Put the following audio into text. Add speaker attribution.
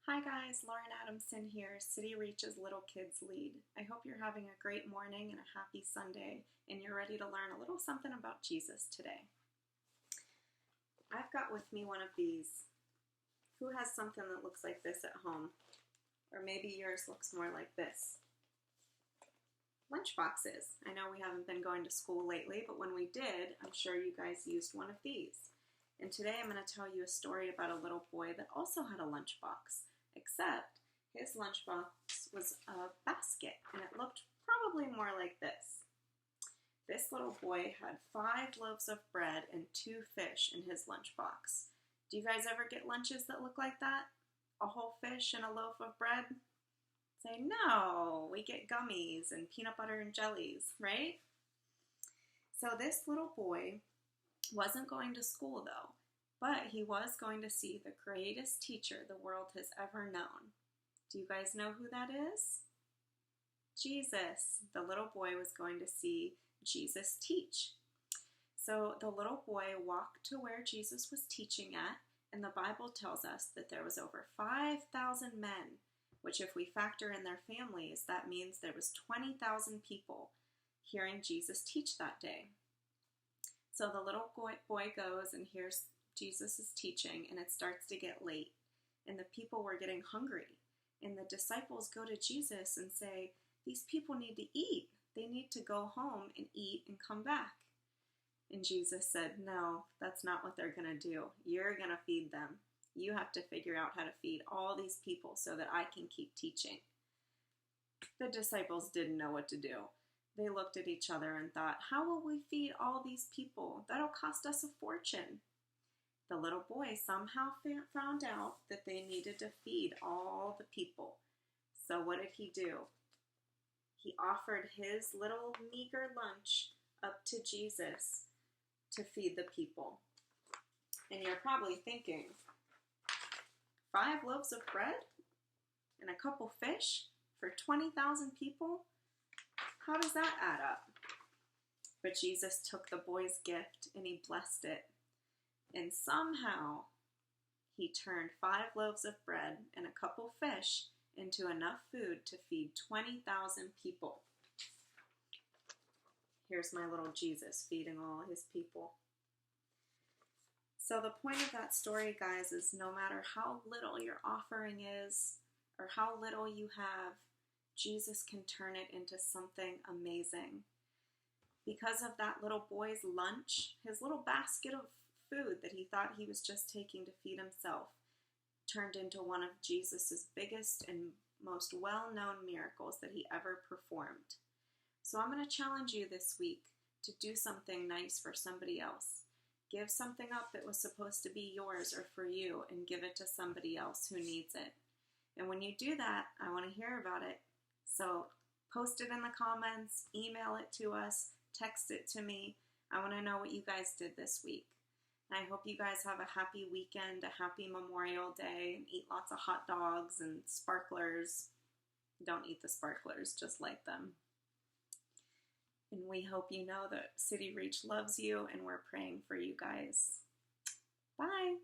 Speaker 1: Hi guys, Lauren Adamson here, City Reach's Little Kids Lead. I hope you're having a great morning and a happy Sunday and you're ready to learn a little something about Jesus today. I've got with me one of these. Who has something that looks like this at home? Or maybe yours looks more like this. Lunch boxes. I know we haven't been going to school lately, but when we did, I'm sure you guys used one of these. And today I'm going to tell you a story about a little boy that also had a lunchbox, except his lunchbox was a basket, and it looked probably more like this. This little boy had 5 loaves of bread and 2 fish in his lunchbox. Do you guys ever get lunches that look like that? A whole fish and a loaf of bread? Say, no, we get gummies and peanut butter and jellies, right? So this little boy wasn't going to school though, but he was going to see the greatest teacher the world has ever known. Do you guys know who that is? Jesus. The little boy was going to see Jesus teach. So the little boy walked to where Jesus was teaching at, and the Bible tells us that there was over 5,000 men, which if we factor in their families, that means there was 20,000 people hearing Jesus teach that day. So the little boy goes and hears Jesus' teaching, and it starts to get late, and the people were getting hungry, and the disciples go to Jesus and say, these people need to eat. They need to go home and eat and come back. And Jesus said, no, that's not what they're going to do. You're going to feed them. You have to figure out how to feed all these people so that I can keep teaching. The disciples didn't know what to do. They looked at each other and thought, how will we feed all these people? That'll cost us a fortune. The little boy somehow found out that they needed to feed all the people. So what did he do? He offered his little meager lunch up to Jesus to feed the people. And you're probably thinking, 5 loaves of bread and a couple fish for 20,000 people? How does that add up? But Jesus took the boy's gift and he blessed it. And somehow he turned 5 loaves of bread and a couple fish into enough food to feed 20,000 people. Here's my little Jesus feeding all his people. So the point of that story, guys, is no matter how little your offering is or how little you have, Jesus can turn it into something amazing. Because of that little boy's lunch, his little basket of food that he thought he was just taking to feed himself turned into one of Jesus's biggest and most well-known miracles that he ever performed. So I'm going to challenge you this week to do something nice for somebody else. Give something up that was supposed to be yours or for you and give it to somebody else who needs it. And when you do that, I want to hear about it. So post it in the comments, email it to us, text it to me. I want to know what you guys did this week. And I hope you guys have a happy weekend, a happy Memorial Day, and eat lots of hot dogs and sparklers. Don't eat the sparklers, just light them. And we hope you know that City Reach loves you, and we're praying for you guys. Bye!